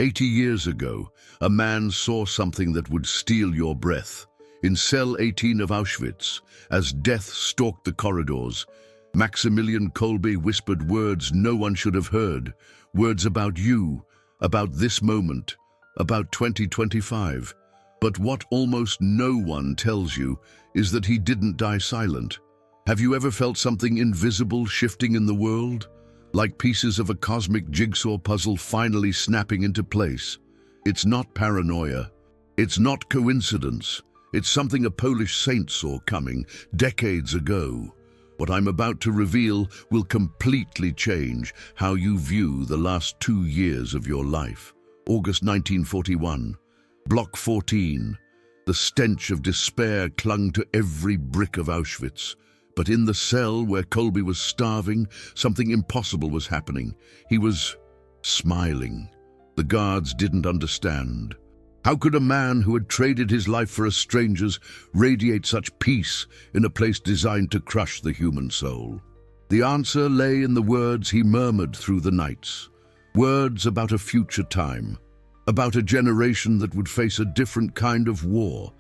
80 years ago, a man saw something that would steal your breath. In cell 18 of Auschwitz, as death stalked the corridors, Maximilian Kolbe whispered words no one should have heard, words about you, about this moment, about 2025. But what almost no one tells you is that he didn't die silent. Have you ever felt something invisible shifting in the world? Like pieces of a cosmic jigsaw puzzle finally snapping into place. It's not paranoia. It's not coincidence. It's something a Polish saint saw coming decades ago. What I'm about to reveal will completely change how you view the last 2 years of your life. August 1941, Block 14. The stench of despair clung to every brick of Auschwitz. But in the cell where Kolbe was starving, something impossible was happening. He was smiling. The guards didn't understand. How could a man who had traded his life for a stranger's radiate such peace in a place designed to crush the human soul? The answer lay in the words he murmured through the nights. Words about a future time, about a generation that would face a different kind of war.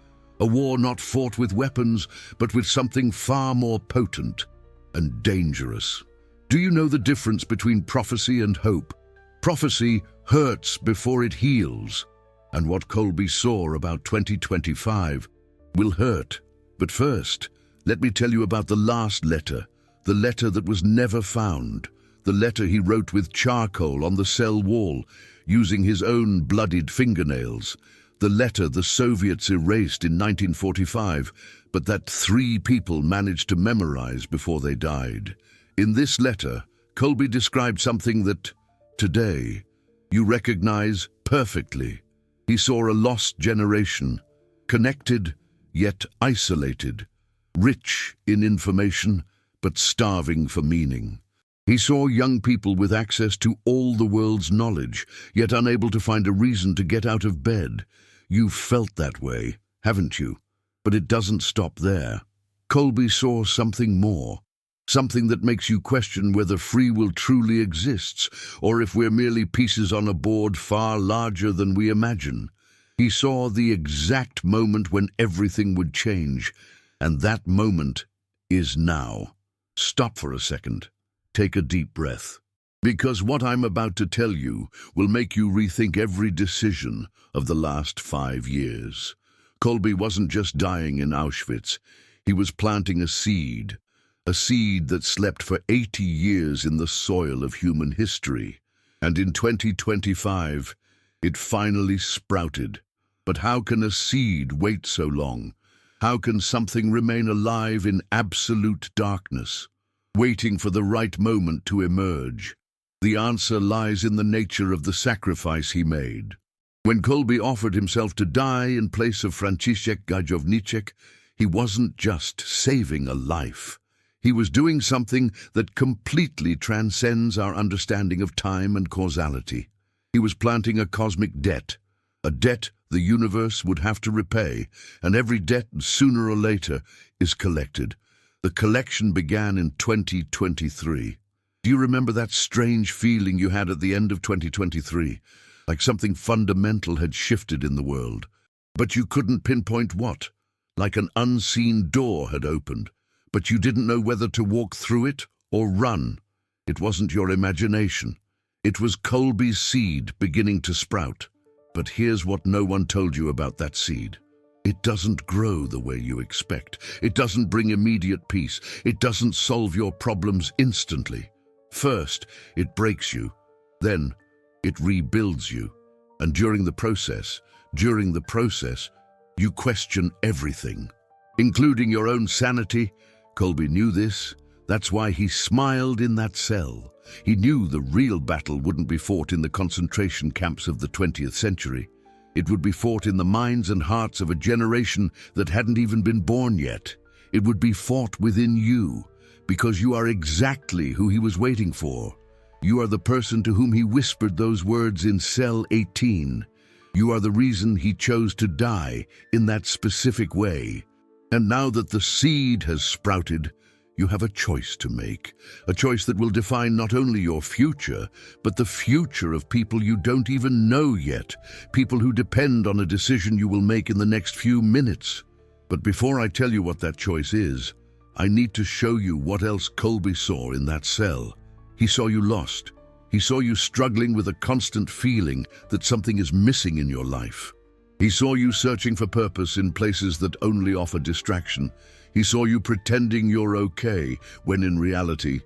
A war not fought with weapons, but with something far more potent and dangerous. Do you know the difference between prophecy and hope? Prophecy hurts before it heals. And what Kolbe saw about 2025 will hurt. But first, let me tell you about the last letter, the letter that was never found, the letter he wrote with charcoal on the cell wall, using his own bloodied fingernails, the letter the Soviets erased in 1945, but that 3 people managed to memorize before they died. In this letter, Kolbe described something that, today, you recognize perfectly. He saw a lost generation, connected yet isolated, rich in information but starving for meaning. He saw young people with access to all the world's knowledge, yet unable to find a reason to get out of bed. You've felt that way, haven't you? But it doesn't stop there. Kolbe saw something more, something that makes you question whether free will truly exists, or if we're merely pieces on a board far larger than we imagine. He saw the exact moment when everything would change, and that moment is now. Stop for a second. Take a deep breath. Because what I'm about to tell you will make you rethink every decision of the last 5 years. Kolbe wasn't just dying in Auschwitz. He was planting a seed that slept for 80 years in the soil of human history. And in 2025, it finally sprouted. But how can a seed wait so long? How can something remain alive in absolute darkness, waiting for the right moment to emerge? The answer lies in the nature of the sacrifice he made. When Kolbe offered himself to die in place of Franciszek Gajowniczek, he wasn't just saving a life. He was doing something that completely transcends our understanding of time and causality. He was planting a cosmic debt, a debt the universe would have to repay, and every debt, sooner or later, is collected. The collection began in 2023. Do you remember that strange feeling you had at the end of 2023? Like something fundamental had shifted in the world. But you couldn't pinpoint what. Like an unseen door had opened. But you didn't know whether to walk through it or run. It wasn't your imagination. It was Kolbe's seed beginning to sprout. But here's what no one told you about that seed. It doesn't grow the way you expect. It doesn't bring immediate peace. It doesn't solve your problems instantly. First, it breaks you. Then, it rebuilds you. And during the process, you question everything, including your own sanity. Kolbe knew this. That's why he smiled in that cell. He knew the real battle wouldn't be fought in the concentration camps of the 20th century. It would be fought in the minds and hearts of a generation that hadn't even been born yet. It would be fought within you, because you are exactly who he was waiting for. You are the person to whom he whispered those words in cell 18. You are the reason he chose to die in that specific way. And now that the seed has sprouted, You have a choice to make, a choice that will define not only your future, but the future of people you don't even know yet, people who depend on a decision you will make in the next few minutes. But before I tell you what that choice is, I need to show you what else Kolbe saw in that cell. He saw you lost. He saw you struggling with a constant feeling that something is missing in your life. He saw you searching for purpose in places that only offer distraction. He saw you pretending you're okay, when in reality,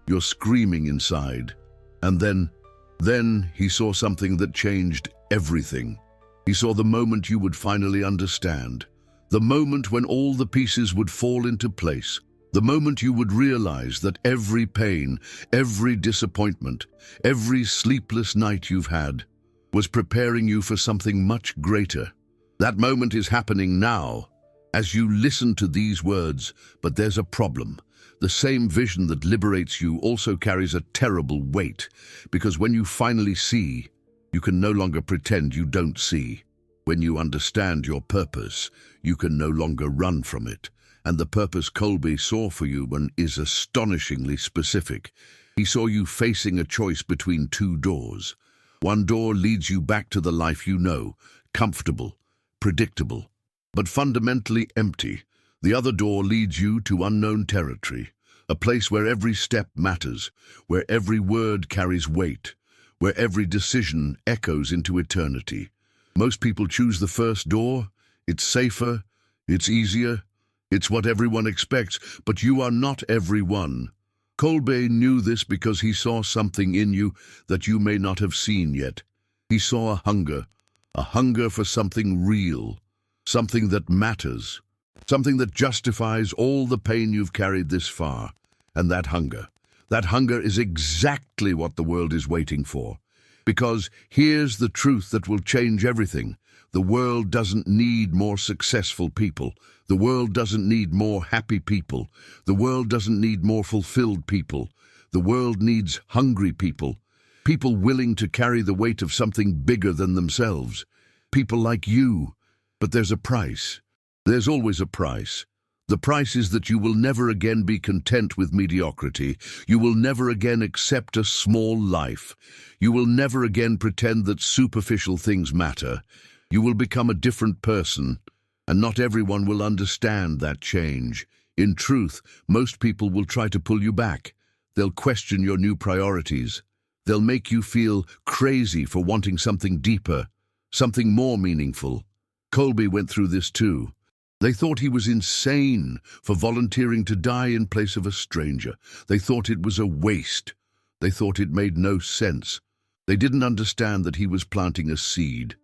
you're screaming inside. And then he saw something that changed everything. He saw the moment you would finally understand. The moment when all the pieces would fall into place. The moment you would realize that every pain, every disappointment, every sleepless night you've had was preparing you for something much greater. That moment is happening now, as you listen to these words, but there's a problem. The same vision that liberates you also carries a terrible weight, because when you finally see, you can no longer pretend you don't see. When you understand your purpose, you can no longer run from it. And the purpose Kolbe saw for you is astonishingly specific. He saw you facing a choice between two doors. One door leads you back to the life you know, comfortable, predictable, but fundamentally empty. The other door leads you to unknown territory, a place where every step matters, where every word carries weight, where every decision echoes into eternity. Most people choose the first door. It's safer, it's easier, it's what everyone expects, but you are not everyone. Kolbe knew this because he saw something in you that you may not have seen yet. He saw a hunger for something real, something that matters, something that justifies all the pain you've carried this far. And that hunger is exactly what the world is waiting for. Because here's the truth that will change everything. The world doesn't need more successful people. The world doesn't need more happy people. The world doesn't need more fulfilled people. The world needs hungry people. People willing to carry the weight of something bigger than themselves. People like you. But there's a price. There's always a price. The price is that you will never again be content with mediocrity. You will never again accept a small life. You will never again pretend that superficial things matter. You will become a different person, and not everyone will understand that change. In truth, most people will try to pull you back. They'll question your new priorities. They'll make you feel crazy for wanting something deeper, something more meaningful. Kolbe went through this too. They thought he was insane for volunteering to die in place of a stranger. They thought it was a waste. They thought it made no sense. They didn't understand that he was planting a seed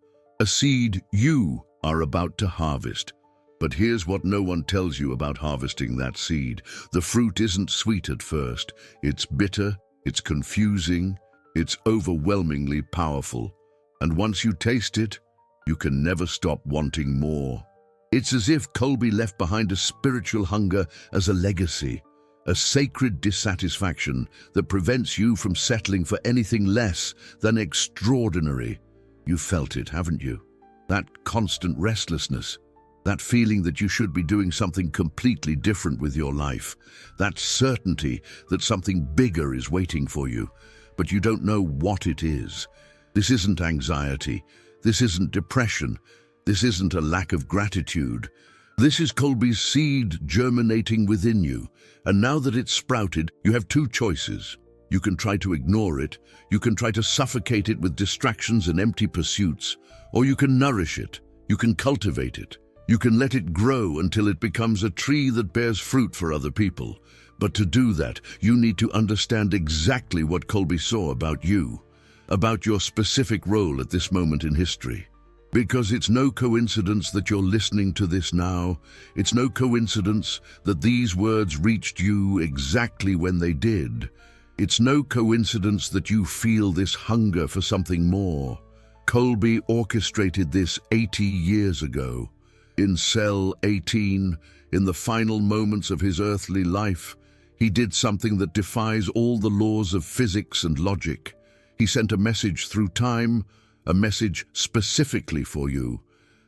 you are about to harvest. But here's what no one tells you about harvesting that seed. The fruit isn't sweet at first. It's bitter, it's confusing, it's overwhelmingly powerful. And once you taste it, you can never stop wanting more. It's as if Kolbe left behind a spiritual hunger as a legacy, a sacred dissatisfaction that prevents you from settling for anything less than extraordinary. You felt it, haven't you? That constant restlessness, that feeling that you should be doing something completely different with your life, that certainty that something bigger is waiting for you, but you don't know what it is. This isn't anxiety. This isn't depression. This isn't a lack of gratitude. This is Kolbe's seed germinating within you, and now that it's sprouted, you have two choices. You can try to ignore it, you can try to suffocate it with distractions and empty pursuits, or you can nourish it, you can cultivate it, you can let it grow until it becomes a tree that bears fruit for other people. But to do that, you need to understand exactly what Kolbe saw about you, about your specific role at this moment in history. Because it's no coincidence that you're listening to this now. It's no coincidence that these words reached you exactly when they did. It's no coincidence that you feel this hunger for something more. Kolbe orchestrated this 80 years ago. In cell 18, in the final moments of his earthly life, he did something that defies all the laws of physics and logic. He sent a message through time, a message specifically for you,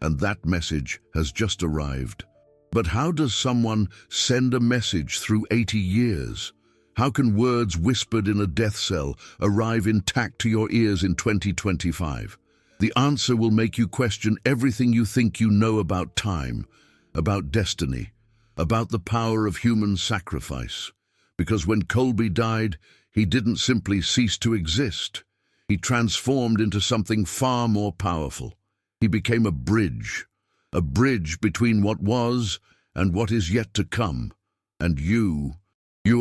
and that message has just arrived. But how does someone send a message through 80 years? How can words whispered in a death cell arrive intact to your ears in 2025? The answer will make you question everything you think you know about time, about destiny, about the power of human sacrifice. Because when Kolbe died, he didn't simply cease to exist. He transformed into something far more powerful. He became a bridge between what was and what is yet to come. And you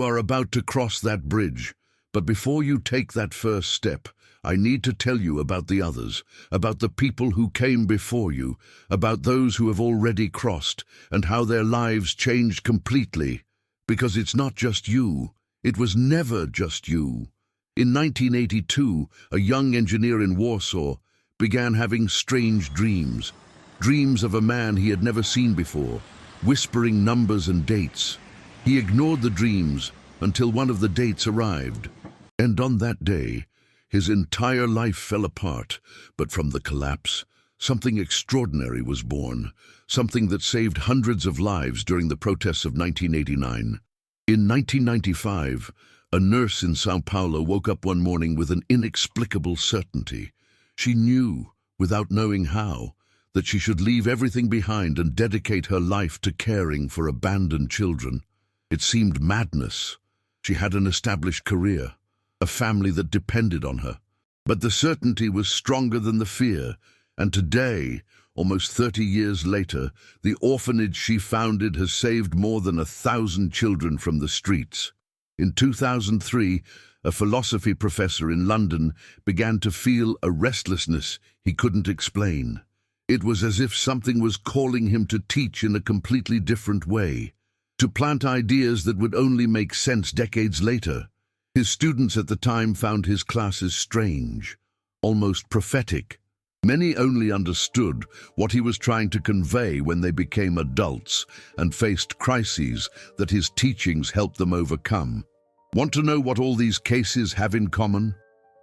are about to cross that bridge. But before you take that first step, I need to tell you about the others, about the people who came before you, about those who have already crossed, and how their lives changed completely. Because it's not just you. It was never just you. In 1982, a young engineer in Warsaw began having strange dreams. Dreams of a man he had never seen before, whispering numbers and dates. He ignored the dreams until one of the dates arrived. And on that day, his entire life fell apart. But from the collapse, something extraordinary was born, something that saved hundreds of lives during the protests of 1989. In 1995, a nurse in São Paulo woke up one morning with an inexplicable certainty. She knew, without knowing how, that she should leave everything behind and dedicate her life to caring for abandoned children. It seemed madness. She had an established career, a family that depended on her. But the certainty was stronger than the fear, and today, almost 30 years later, the orphanage she founded has saved more than 1,000 children from the streets. In 2003, a philosophy professor in London began to feel a restlessness he couldn't explain. It was as if something was calling him to teach in a completely different way, to plant ideas that would only make sense decades later. His students at the time found his classes strange, almost prophetic. Many only understood what he was trying to convey when they became adults and faced crises that his teachings helped them overcome. Want to know what all these cases have in common?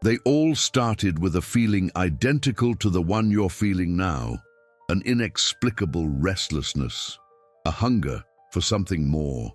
They all started with a feeling identical to the one you're feeling now, an inexplicable restlessness, a hunger for something more,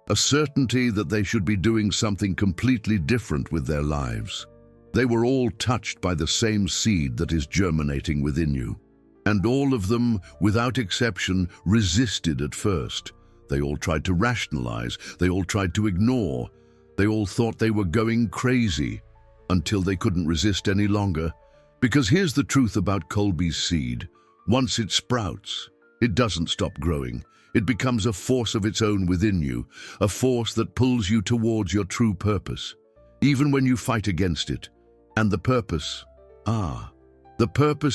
a certainty that they should be doing something completely different with their lives. They were all touched by the same seed that is germinating within you. And all of them, without exception, resisted at first. They all tried to rationalize, they all tried to ignore, they all thought they were going crazy, until they couldn't resist any longer. Because here's the truth about Kolbe's seed. Once it sprouts, it doesn't stop growing. It becomes a force of its own within you, a force that pulls you towards your true purpose, even when you fight against it. And the purpose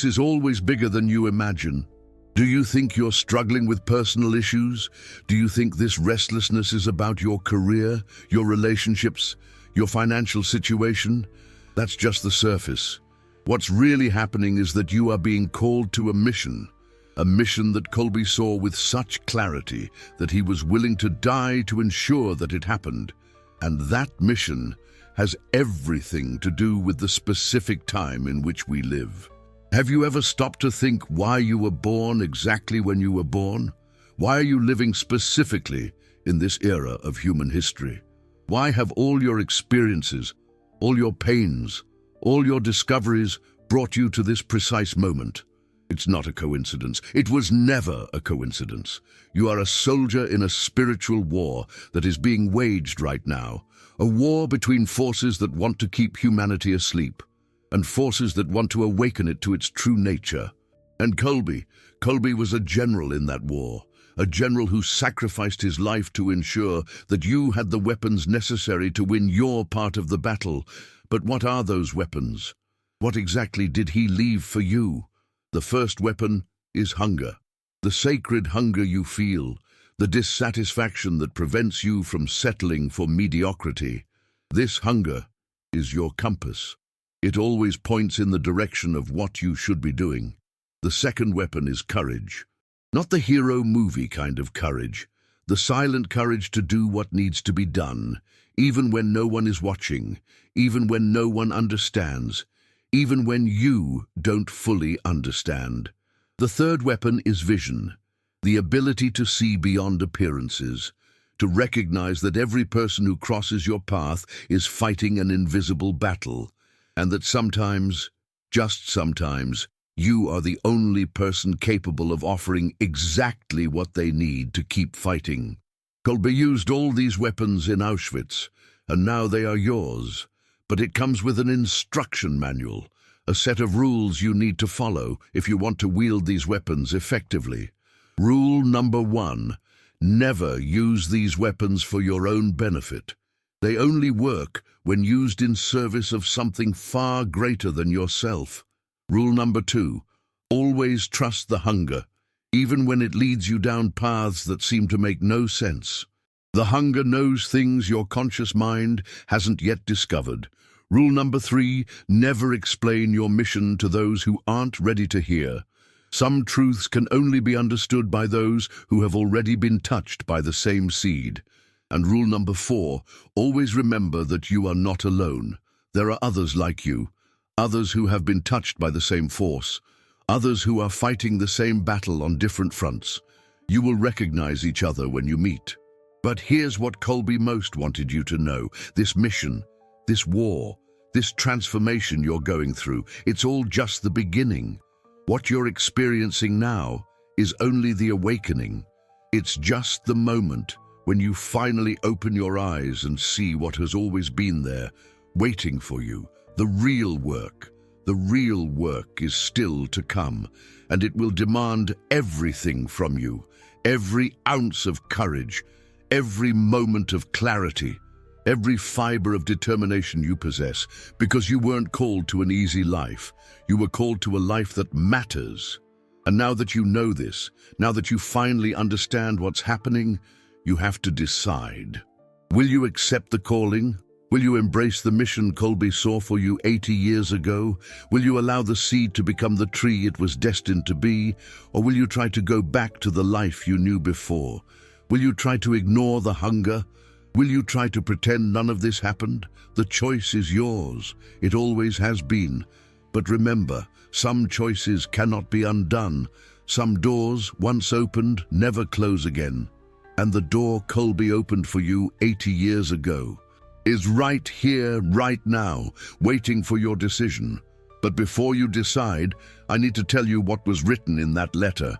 is always bigger than you imagine. Do you think you're struggling with personal issues? Do you think this restlessness is about your career, your relationships, your financial situation? That's just the surface. What's really happening is that you are being called to a mission that Kolbe saw with such clarity that he was willing to die to ensure that it happened. And that mission has everything to do with the specific time in which we live. Have you ever stopped to think why you were born exactly when you were born? Why are you living specifically in this era of human history? Why have all your experiences, all your pains, all your discoveries brought you to this precise moment? It's not a coincidence. It was never a coincidence. You are a soldier in a spiritual war that is being waged right now, a war between forces that want to keep humanity asleep and forces that want to awaken it to its true nature. And Kolbe was a general in that war, a general who sacrificed his life to ensure that you had the weapons necessary to win your part of the battle. But what are those weapons? What exactly did he leave for you? The first weapon is hunger, the sacred hunger you feel, the dissatisfaction that prevents you from settling for mediocrity. This hunger is your compass. It always points in the direction of what you should be doing. The second weapon is courage. Not the hero movie kind of courage. The silent courage to do what needs to be done, even when no one is watching, even when no one understands, even when you don't fully understand. The third weapon is vision. The ability to see beyond appearances, to recognize that every person who crosses your path is fighting an invisible battle, and that sometimes, just sometimes, you are the only person capable of offering exactly what they need to keep fighting. Kolbe used all these weapons in Auschwitz, and now they are yours. But it comes with an instruction manual, a set of rules you need to follow if you want to wield these weapons effectively. Rule number 1. Never use these weapons for your own benefit. They only work when used in service of something far greater than yourself. Rule number 2. Always trust the hunger, even when it leads you down paths that seem to make no sense. The hunger knows things your conscious mind hasn't yet discovered. Rule number 3. Never explain your mission to those who aren't ready to hear. Some truths can only be understood by those who have already been touched by the same seed. And rule number 4. Always remember that you are not alone. There are others like you, others who have been touched by the same force, others who are fighting the same battle on different fronts. You will recognize each other when you meet. But here's what Kolbe most wanted you to know. This mission, this war, this transformation you're going through, it's all just the beginning. What you're experiencing now is only the awakening. It's just the moment when you finally open your eyes and see what has always been there, waiting for you. The real work is still to come, and it will demand everything from you, every ounce of courage, every moment of clarity, every fiber of determination you possess, because you weren't called to an easy life. You were called to a life that matters. And now that you know this, now that you finally understand what's happening, you have to decide. Will you accept the calling? Will you embrace the mission Kolbe saw for you 80 years ago? Will you allow the seed to become the tree it was destined to be? Or will you try to go back to the life you knew before? Will you try to ignore the hunger? Will you try to pretend none of this happened? The choice is yours. It always has been. But remember, some choices cannot be undone. Some doors, once opened, never close again. And the door Kolbe opened for you 80 years ago is right here, right now, waiting for your decision. But before you decide, I need to tell you what was written in that letter.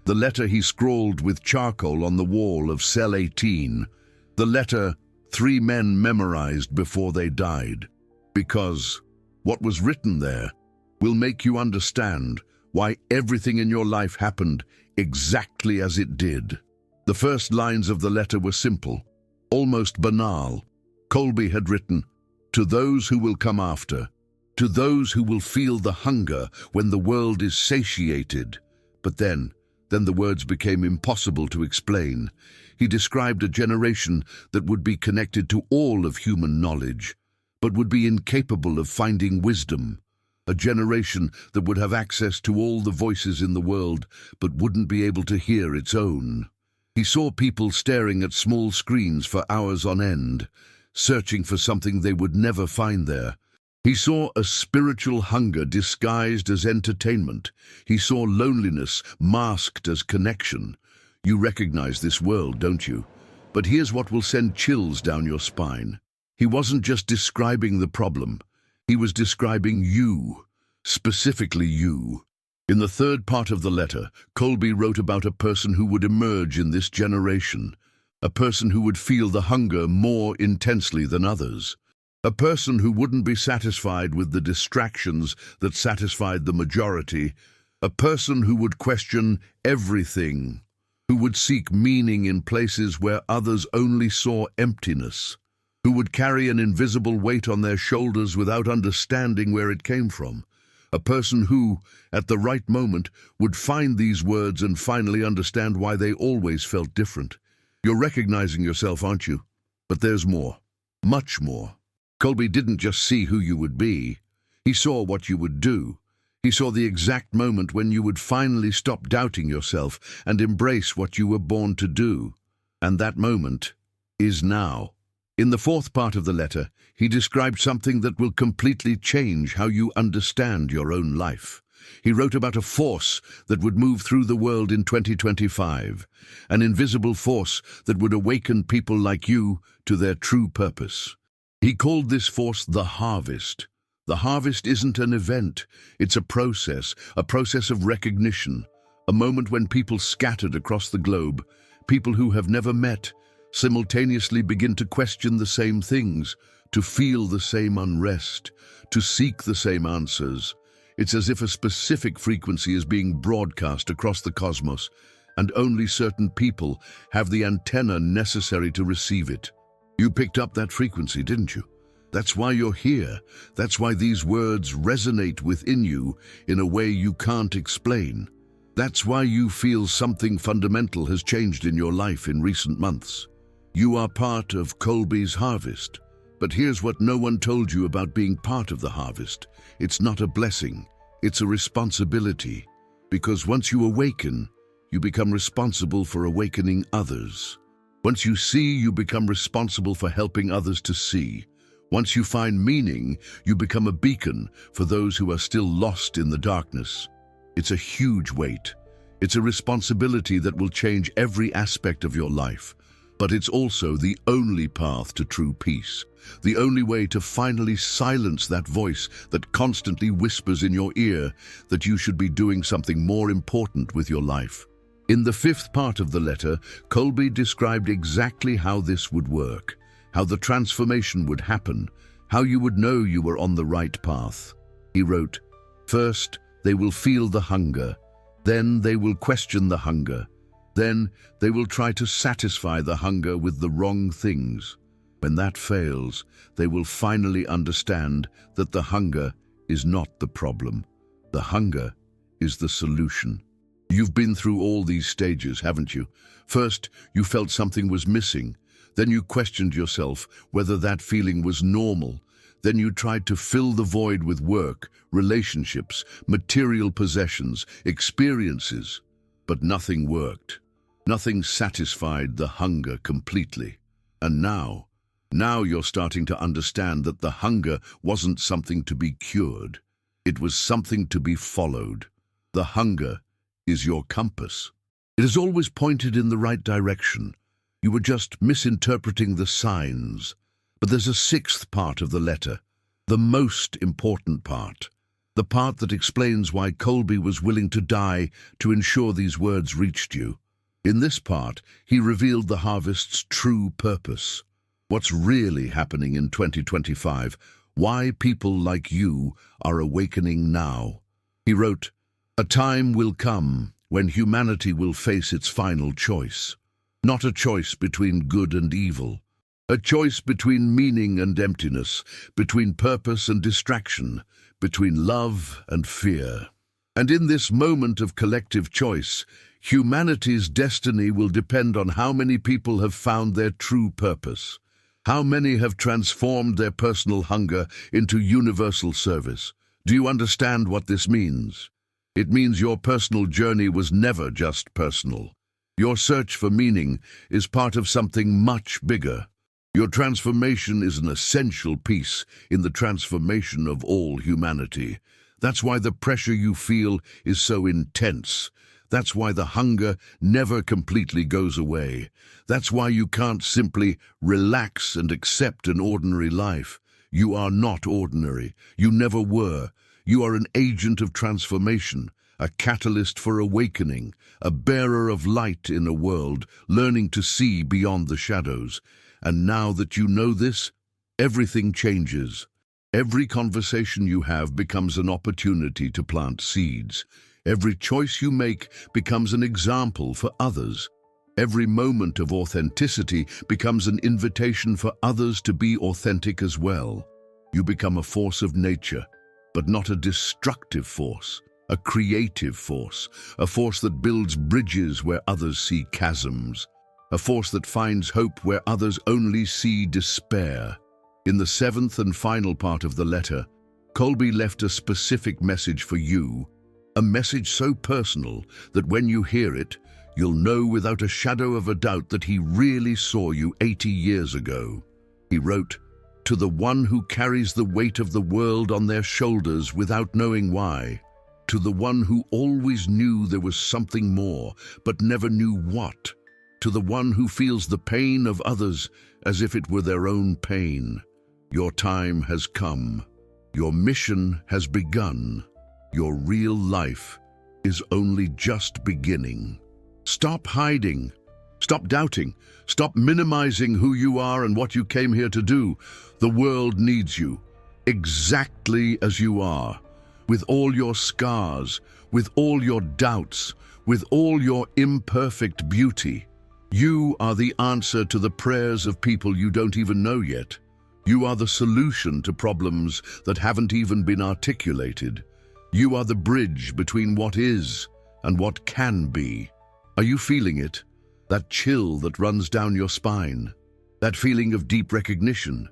The letter he scrawled with charcoal on the wall of cell 18. The letter 3 men memorized before they died. Because what was written there will make you understand why everything in your life happened exactly as it did. The first lines of the letter were simple, almost banal. Kolbe had written, "To those who will come after, to those who will feel the hunger when the world is satiated." But then the words became impossible to explain. He described a generation that would be connected to all of human knowledge, but would be incapable of finding wisdom. A generation that would have access to all the voices in the world, but wouldn't be able to hear its own. He saw people staring at small screens for hours on end, searching for something they would never find there. He saw a spiritual hunger disguised as entertainment. He saw loneliness masked as connection. You recognize this world, don't you? But here's what will send chills down your spine. He wasn't just describing the problem. He was describing you, specifically you. In the third part of the letter, Kolbe wrote about a person who would emerge in this generation, a person who would feel the hunger more intensely than others, a person who wouldn't be satisfied with the distractions that satisfied the majority, a person who would question everything, who would seek meaning in places where others only saw emptiness, who would carry an invisible weight on their shoulders without understanding where it came from. A person who, at the right moment, would find these words and finally understand why they always felt different. You're recognizing yourself, aren't you? But there's more. Much more. Kolbe didn't just see who you would be. He saw what you would do. He saw the exact moment when you would finally stop doubting yourself and embrace what you were born to do. And that moment is now. In the fourth part of the letter, he described something that will completely change how you understand your own life. He wrote about a force that would move through the world in 2025, an invisible force that would awaken people like you to their true purpose. He called this force the harvest. The harvest isn't an event, it's a process of recognition, a moment when people scattered across the globe, people who have never met, simultaneously begin to question the same things, to feel the same unrest, to seek the same answers. It's as if a specific frequency is being broadcast across the cosmos, and only certain people have the antenna necessary to receive it. You picked up that frequency, didn't you? That's why you're here. That's why these words resonate within you in a way you can't explain. That's why you feel something fundamental has changed in your life in recent months. You are part of Kolbe's harvest. But here's what no one told you about being part of the harvest. It's not a blessing, it's a responsibility. Because once you awaken, you become responsible for awakening others. Once you see, you become responsible for helping others to see. Once you find meaning, you become a beacon for those who are still lost in the darkness. It's a huge weight. It's a responsibility that will change every aspect of your life. But it's also the only path to true peace. The only way to finally silence that voice that constantly whispers in your ear that you should be doing something more important with your life. In the fifth part of the letter, Kolbe described exactly how this would work, how the transformation would happen, how you would know you were on the right path. He wrote, "First, they will feel the hunger. Then they will question the hunger. Then they will try to satisfy the hunger with the wrong things. When that fails, they will finally understand that the hunger is not the problem. The hunger is the solution." You've been through all these stages, haven't you? First, you felt something was missing. Then you questioned yourself whether that feeling was normal. Then you tried to fill the void with work, relationships, material possessions, experiences. But nothing worked. Nothing satisfied the hunger completely. And now you're starting to understand that the hunger wasn't something to be cured. It was something to be followed. The hunger is your compass. It has always pointed in the right direction. You were just misinterpreting the signs. But there's a sixth part of the letter, the most important part. The part that explains why Kolbe was willing to die to ensure these words reached you. In this part, he revealed the harvest's true purpose. What's really happening in 2025, why people like you are awakening now. He wrote, "A time will come when humanity will face its final choice. Not a choice between good and evil. A choice between meaning and emptiness, between purpose and distraction, between love and fear. And in this moment of collective choice, humanity's destiny will depend on how many people have found their true purpose, how many have transformed their personal hunger into universal service. Do you understand what this means? It means your personal journey was never just personal. Your search for meaning is part of something much bigger. Your transformation is an essential piece in the transformation of all humanity. That's why the pressure you feel is so intense. That's why the hunger never completely goes away. That's why you can't simply relax and accept an ordinary life. You are not ordinary. You never were. You are an agent of transformation, a catalyst for awakening, a bearer of light in a world, learning to see beyond the shadows. And now that you know this, everything changes. Every conversation you have becomes an opportunity to plant seeds. Every choice you make becomes an example for others. Every moment of authenticity becomes an invitation for others to be authentic as well. You become a force of nature, but not a destructive force, a creative force, a force that builds bridges where others see chasms, a force that finds hope where others only see despair. In the seventh and final part of the letter, Kolbe left a specific message for you, a message so personal that when you hear it, you'll know without a shadow of a doubt that he really saw you 80 years ago. He wrote, "To the one who carries the weight of the world on their shoulders without knowing why, to the one who always knew there was something more, but never knew what. To the one who feels the pain of others as if it were their own pain. Your time has come. Your mission has begun. Your real life is only just beginning. Stop hiding. Stop doubting. Stop minimizing who you are and what you came here to do. The world needs you, exactly as you are, with all your scars, with all your doubts, with all your imperfect beauty. You are the answer to the prayers of people you don't even know yet. You are the solution to problems that haven't even been articulated. You are the bridge between what is and what can be. Are you feeling it? That chill that runs down your spine, that feeling of deep recognition,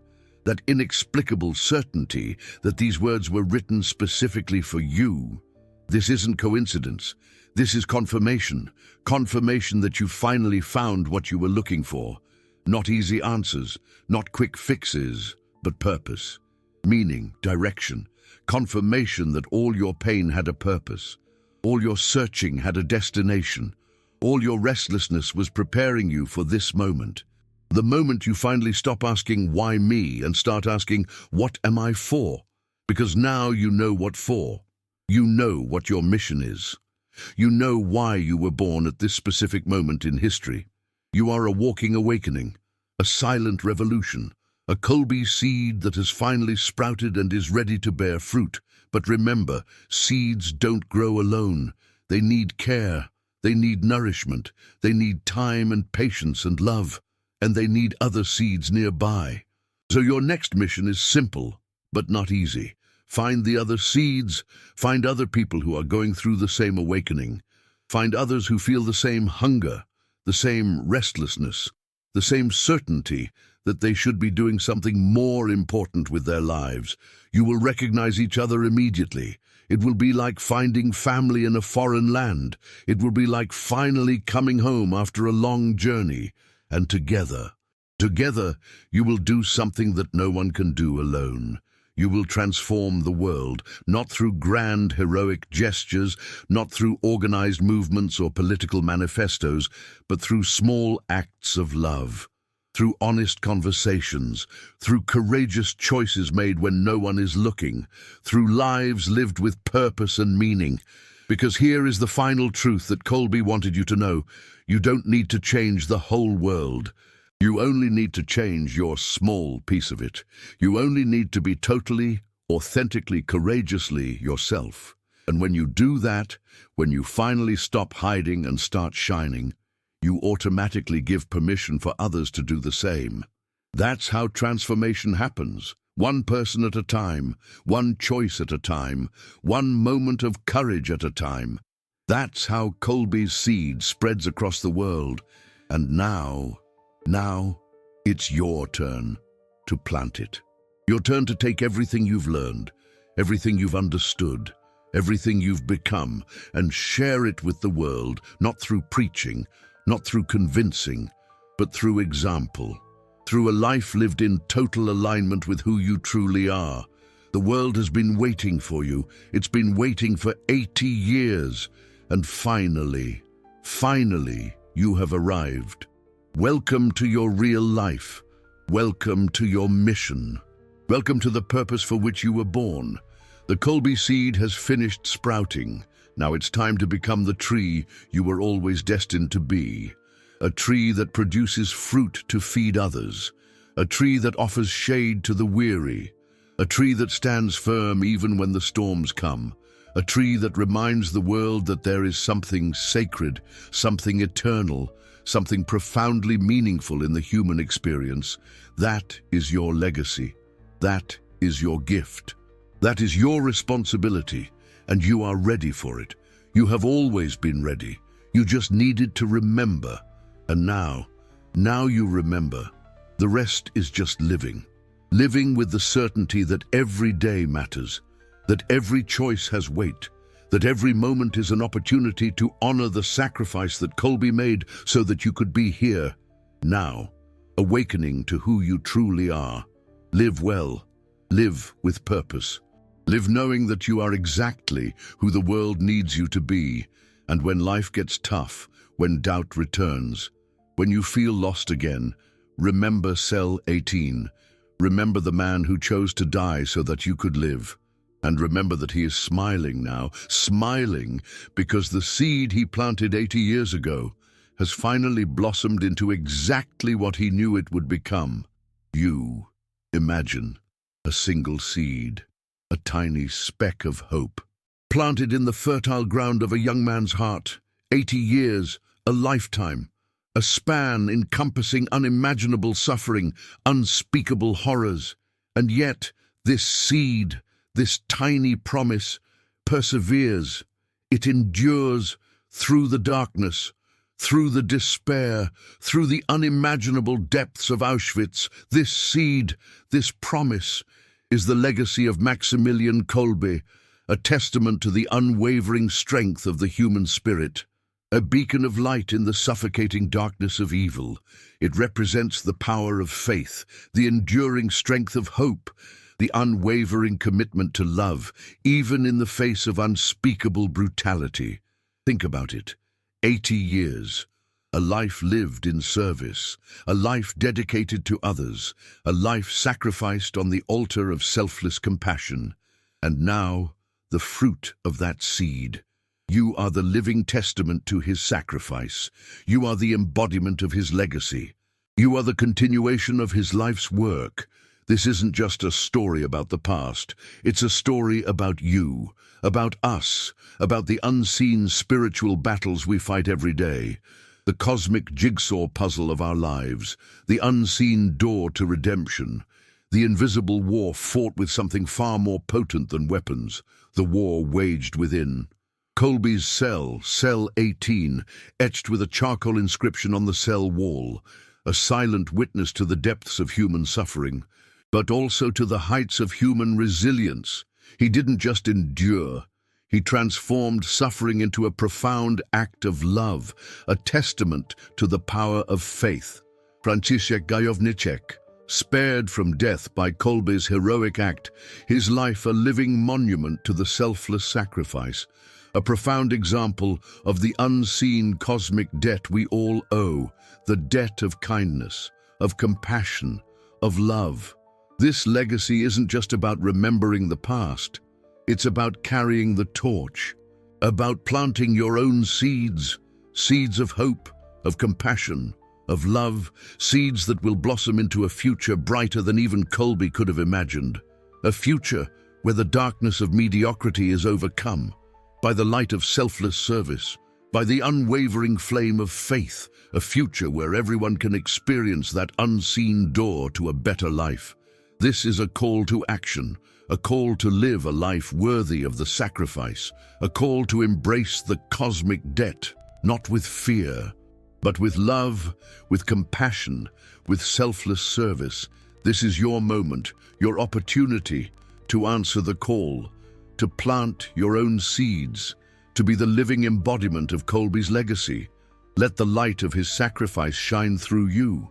that inexplicable certainty that these words were written specifically for you. This isn't coincidence. This is confirmation. Confirmation that you finally found what you were looking for. Not easy answers, not quick fixes, but purpose, meaning, direction. Confirmation that all your pain had a purpose. All your searching had a destination. All your restlessness was preparing you for this moment. The moment you finally stop asking, why me, and start asking, what am I for? Because now you know what for. You know what your mission is. You know why you were born at this specific moment in history. You are a walking awakening, a silent revolution, a Kolbe seed that has finally sprouted and is ready to bear fruit. But remember, seeds don't grow alone. They need care. They need nourishment. They need time and patience and love. And they need other seeds nearby. So your next mission is simple, but not easy. Find the other seeds. Find other people who are going through the same awakening. Find others who feel the same hunger, the same restlessness, the same certainty that they should be doing something more important with their lives. You will recognize each other immediately. It will be like finding family in a foreign land. It will be like finally coming home after a long journey. And together, you will do something that no one can do alone. You will transform the world, not through grand, heroic gestures, not through organized movements or political manifestos, but through small acts of love, through honest conversations, through courageous choices made when no one is looking, through lives lived with purpose and meaning. Because here is the final truth that Kolbe wanted you to know. You don't need to change the whole world. You only need to change your small piece of it. You only need to be totally, authentically, courageously yourself. And when you do that, when you finally stop hiding and start shining, you automatically give permission for others to do the same. That's how transformation happens. One person at a time, one choice at a time, one moment of courage at a time. That's how Kolbe's seed spreads across the world. And now, it's your turn to plant it. Your turn to take everything you've learned, everything you've understood, everything you've become, and share it with the world, not through preaching, not through convincing, but through example, through a life lived in total alignment with who you truly are. The world has been waiting for you. It's been waiting for 80 years. And finally, you have arrived. Welcome to your real life. Welcome to your mission. Welcome to the purpose for which you were born. The Kolbe seed has finished sprouting. Now it's time to become the tree you were always destined to be. A tree that produces fruit to feed others. A tree that offers shade to the weary. A tree that stands firm even when the storms come. A tree that reminds the world that there is something sacred, something eternal, something profoundly meaningful in the human experience. That is your legacy. That is your gift. That is your responsibility, and you are ready for it. You have always been ready. You just needed to remember. And now you remember. The rest is just living. Living with the certainty that every day matters, that every choice has weight, that every moment is an opportunity to honor the sacrifice that Kolbe made so that you could be here, now, awakening to who you truly are. Live well, live with purpose, Live knowing that you are exactly who the world needs you to be, and when life gets tough, when doubt returns, when you feel lost again, remember cell 18. Remember the man who chose to die so that you could live. And remember that he is smiling now, smiling because the seed he planted 80 years ago has finally blossomed into exactly what he knew it would become. You, imagine, a single seed, a tiny speck of hope, planted in the fertile ground of a young man's heart, 80 years, a lifetime, a span encompassing unimaginable suffering, unspeakable horrors. And yet, this seed, this tiny promise, perseveres. It endures through the darkness, through the despair, through the unimaginable depths of Auschwitz. This seed, this promise, is the legacy of Maximilian Kolbe, a testament to the unwavering strength of the human spirit. A beacon of light in the suffocating darkness of evil. It represents the power of faith, the enduring strength of hope, the unwavering commitment to love, even in the face of unspeakable brutality. Think about it. 80 years. A life lived in service, a life dedicated to others, a life sacrificed on the altar of selfless compassion. And now, the fruit of that seed. You are the living testament to his sacrifice. You are the embodiment of his legacy. You are the continuation of his life's work. This isn't just a story about the past. It's a story about you, about us, about the unseen spiritual battles we fight every day, the cosmic jigsaw puzzle of our lives, the unseen door to redemption, the invisible war fought with something far more potent than weapons, the war waged within. Kolbe's cell, cell 18, etched with a charcoal inscription on the cell wall, a silent witness to the depths of human suffering, but also to the heights of human resilience. He didn't just endure. He transformed suffering into a profound act of love, a testament to the power of faith. Franciszek Gajowniczek, spared from death by Kolbe's heroic act, his life a living monument to the selfless sacrifice, a profound example of the unseen cosmic debt we all owe, the debt of kindness, of compassion, of love. This legacy isn't just about remembering the past. It's about carrying the torch, about planting your own seeds, seeds of hope, of compassion, of love, seeds that will blossom into a future brighter than even Kolbe could have imagined, a future where the darkness of mediocrity is overcome by the light of selfless service, by the unwavering flame of faith, a future where everyone can experience that unseen door to a better life. This is a call to action, a call to live a life worthy of the sacrifice, a call to embrace the cosmic debt, not with fear, but with love, with compassion, with selfless service. This is your moment, your opportunity to answer the call, to plant your own seeds, to be the living embodiment of Kolbe's legacy. Let the light of his sacrifice shine through you.